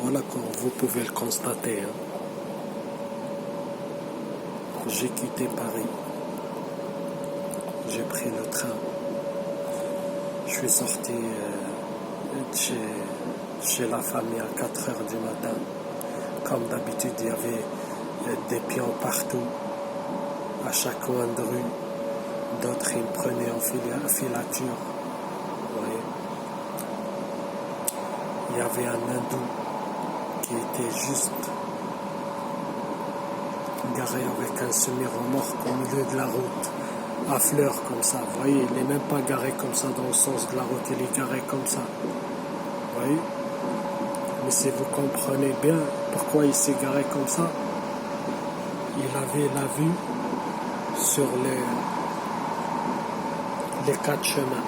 Voilà, comme vous pouvez le constater. J'ai quitté Paris. J'ai pris le train. Je suis sorti chez la famille à 4 heures du matin. Comme d'habitude, il y avait des pions partout, à chaque coin de rue. D'autres, ils me prenaient en filature. Vous voyez. Il y avait un hindou qui était juste garé avec un semi-remorque au milieu de la route, à fleurs comme ça. Vous voyez, il n'est même pas garé comme ça dans le sens de la route, il est garé comme ça. Vous voyez. Mais si vous comprenez bien pourquoi il s'est garé comme ça, il avait la vue sur les 4 chemins,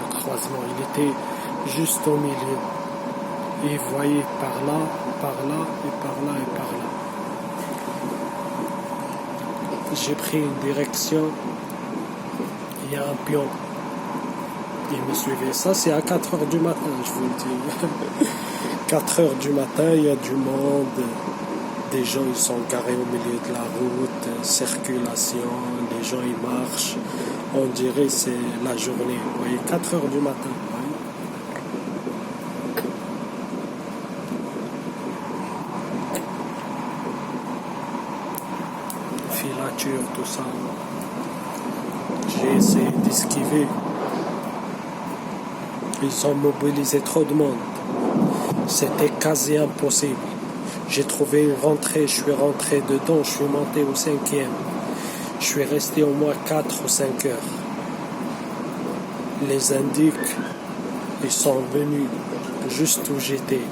le croisement. Il était juste au milieu. Et vous voyez par là, par là, et par là, et par là. J'ai pris une direction, il y a un pion. Il me suivait. Ça, c'est à 4 heures du matin, je vous le dis. 4 heures du matin, il y a du monde. Des gens, ils sont garés au milieu de la route, circulation, les gens, ils marchent. On dirait c'est la journée. Vous voyez, 4 heures du matin. Filature, tout ça. J'ai essayé d'esquiver. Ils ont mobilisé trop de monde. C'était quasi impossible. J'ai trouvé une rentrée, je suis rentré dedans, je suis monté au 5e. Je suis resté au moins 4 ou 5 heures. Les indiques, ils sont venus juste où j'étais.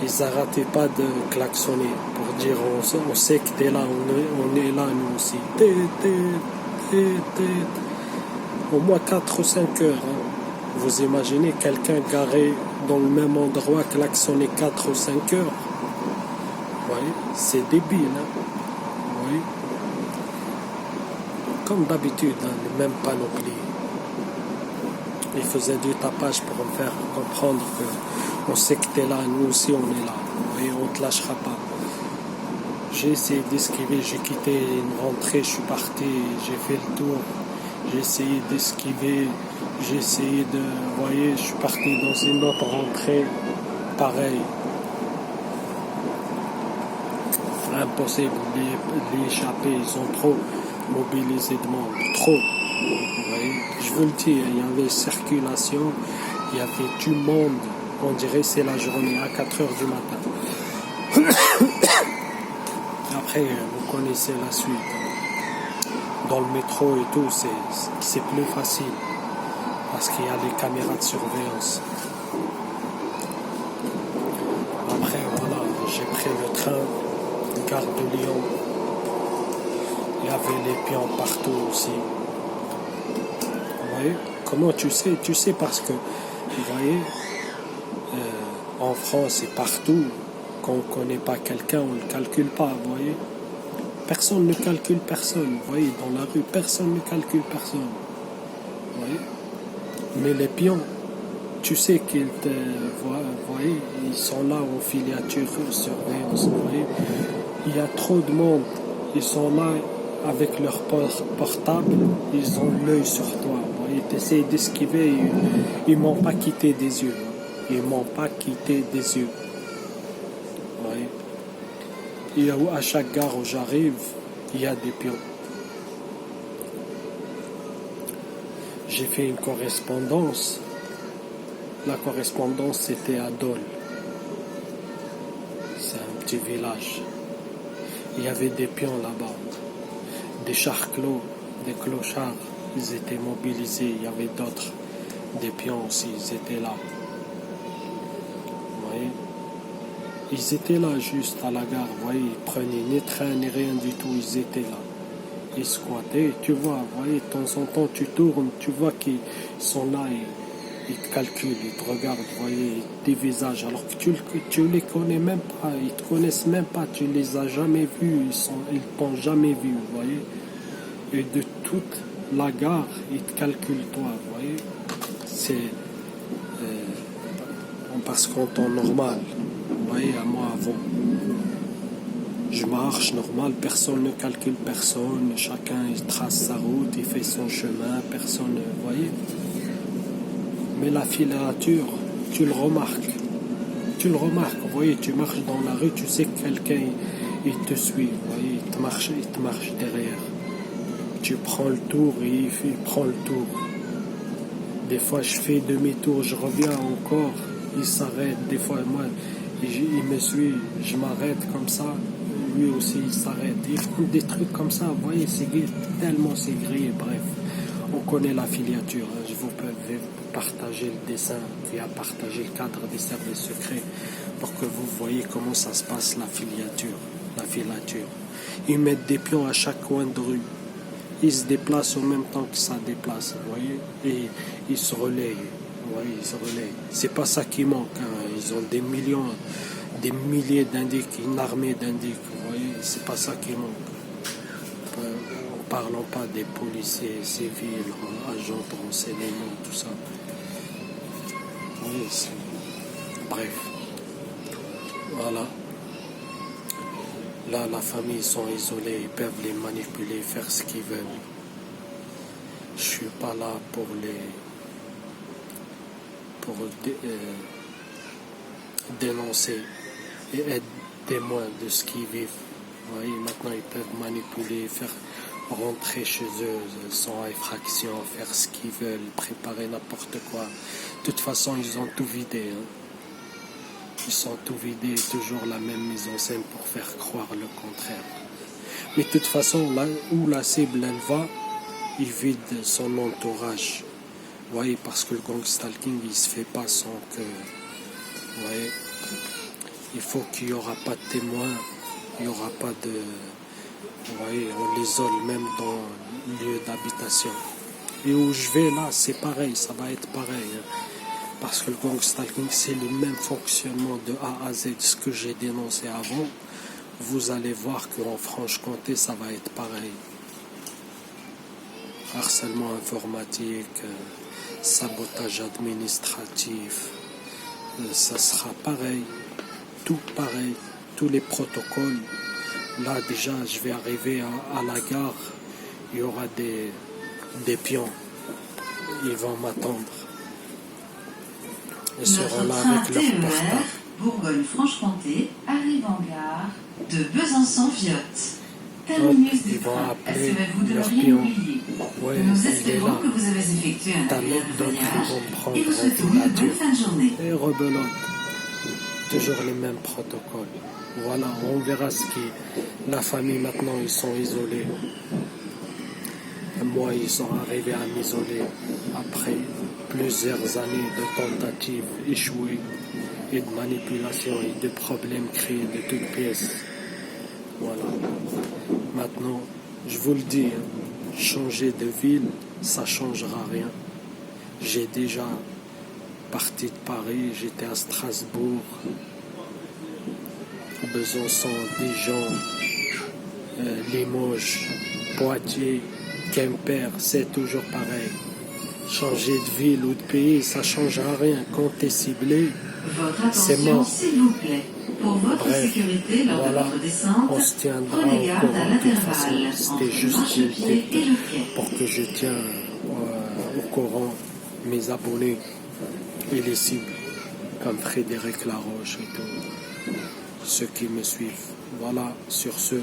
Ils n'arrêtaient pas de klaxonner pour dire on sait que t'es là, on est là nous aussi. Au moins 4 ou 5 heures. Vous imaginez quelqu'un garé dans le même endroit klaxonner 4 ou 5 heures? Oui, c'est débile. Oui. Comme d'habitude, le même panoplie. Il faisait du tapage pour me faire comprendre que on sait que t'es là, nous aussi on est là. Oui, on te lâchera pas. J'ai essayé d'esquiver, j'ai quitté une rentrée, je suis parti, j'ai fait le tour. J'ai essayé d'esquiver, j'ai essayé de... Vous voyez, je suis parti dans une autre rentrée, pareil. Impossible d'y échapper, ils ont trop mobilisé de monde, trop. Vous voyez, je vous le dis, il y avait circulation, il y avait du monde, on dirait que c'est la journée à 4 heures du matin. Après, vous connaissez la suite. Dans le métro et tout, c'est plus facile parce qu'il y a les caméras de surveillance. Après, voilà, j'ai pris le train, gare de Lyon. Il y avait les pions partout aussi. Vous voyez, comment tu sais? Tu sais parce que, vous voyez, en France et partout, quand on ne connaît pas quelqu'un, on ne le calcule pas, vous voyez. Personne ne calcule personne, vous voyez, dans la rue, personne ne calcule personne. Vous voyez. Mais les pions, tu sais qu'ils te voyez, ils sont là en filature, surveillance, vous voyez. Il y a trop de monde, ils sont là avec leur portable, ils ont l'œil sur toi. Vous voyez, tu essaies d'esquiver, ils m'ont pas quitté des yeux. Ils m'ont pas quitté des yeux. Vous voyez. Et à chaque gare où j'arrive, il y a des pions. J'ai fait une correspondance. La correspondance, c'était à Dole. C'est un petit village. Il y avait des pions là-bas. Des charclos, des clochards. Ils étaient mobilisés. Il y avait d'autres. Des pions aussi, ils étaient là. Vous voyez? Ils étaient là juste à la gare, vous voyez, ils prenaient ni train ni rien du tout, ils étaient là. Ils squattaient, tu vois, vous voyez, de temps en temps tu tournes, tu vois qu'ils sont là, ils te calculent, ils te regardent, vous voyez, des visages, alors que tu les connais même pas, ils te connaissent même pas, tu les as jamais vus, ils t'ont jamais vu, vous voyez. Et de toute la gare, ils te calculent toi, vous voyez. C'est... parce qu'en temps normal, vous voyez, à moi avant, je marche normal, personne ne calcule personne, chacun il trace sa route, il fait son chemin, personne, vous voyez. Mais la filature, tu le remarques, vous voyez, tu marches dans la rue, tu sais que quelqu'un il te suit, vous voyez, il te marche derrière. Tu prends le tour et il prend le tour. Des fois je fais demi-tour, je reviens encore, il s'arrête, des fois moi il me suit, je m'arrête comme ça, lui aussi il s'arrête, ils font des trucs comme ça, vous voyez, tellement c'est grillé, bref, on connaît la filature, hein. Je vais vous partager le dessin, et à partager le cadre des services secrets pour que vous voyez comment ça se passe la filature. Ils mettent des pions à chaque coin de rue. Ils se déplacent en même temps que ça déplace, vous voyez, et ils se relayent, vous voyez, ils se relayent. C'est pas ça qui manque, hein. Ils ont des milliers d'indices, une armée d'indices, vous voyez, c'est pas ça qui manque. En parlant pas des policiers civils, agents de renseignement, tout ça. Vous voyez, bref, voilà. Là, la famille, ils sont isolés, ils peuvent les manipuler, faire ce qu'ils veulent. Je suis pas là pour dénoncer et être témoin de ce qu'ils vivent. Vous voyez, maintenant, ils peuvent manipuler, faire rentrer chez eux sans effraction, faire ce qu'ils veulent, préparer n'importe quoi. De toute façon, ils ont tout vidé, hein. Ils sont tout vidés, toujours la même mise en scène pour faire croire le contraire. Mais de toute façon, là où la cible elle va, il vide son entourage. Vous voyez, parce que le gang stalking, il se fait pas sans que... Vous voyez, il faut qu'il n'y aura pas de témoins, il n'y aura pas de... Vous voyez, on l'isole même dans le lieu d'habitation. Et où je vais là, c'est pareil, ça va être pareil, hein. Parce que le gang stalking, c'est le même fonctionnement de A à Z. Ce que j'ai dénoncé avant, vous allez voir qu'en Franche-Comté, ça va être pareil. Harcèlement informatique, sabotage administratif, ça sera pareil. Tout pareil. Tous les protocoles. Là, déjà, je vais arriver à la gare. Il y aura des pions. Ils vont m'attendre. Ils seront là avec leur portable. Bourgogne-Franche-Comté arrive en gare de Besançon-Viotte. Terminus Ils du vont train. appeler Assurez-vous de ne leur rien pion. oublier. Ouais, Nous il est espérons là. que vous avez effectué un agréable D'autres voyage vont me prendre et vous en souhaitons une bonne filature. fin de journée. Et rebelote. Toujours les mêmes protocoles. Voilà, on verra ce qui... La famille, maintenant, ils sont isolés. Et moi, ils sont arrivés à m'isoler après plusieurs années de tentatives échouées et de manipulation et de problèmes créés de toutes pièces. Voilà. Maintenant, je vous le dis, hein, changer de ville, ça ne changera rien. J'ai déjà parti de Paris, j'étais à Strasbourg, Besançon, Dijon, Limoges, Poitiers, Quimper, c'est toujours pareil. Changer de ville ou de pays, ça ne changera rien. Quand tu es ciblé, Votre c'est attention, mort. s'il vous plaît. Pour votre Bref, sécurité lors voilà, de votre descente, on se tiendra au prenez garde à courant de toute façon. l'intervalle C'était entre le juste une marchepied et tête le quai. pour que je tienne au courant mes abonnés et les cibles, comme Frédéric Laroche et tout, ceux qui me suivent. Voilà, sur ce,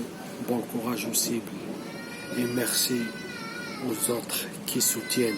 bon courage aux cibles et merci aux autres qui soutiennent.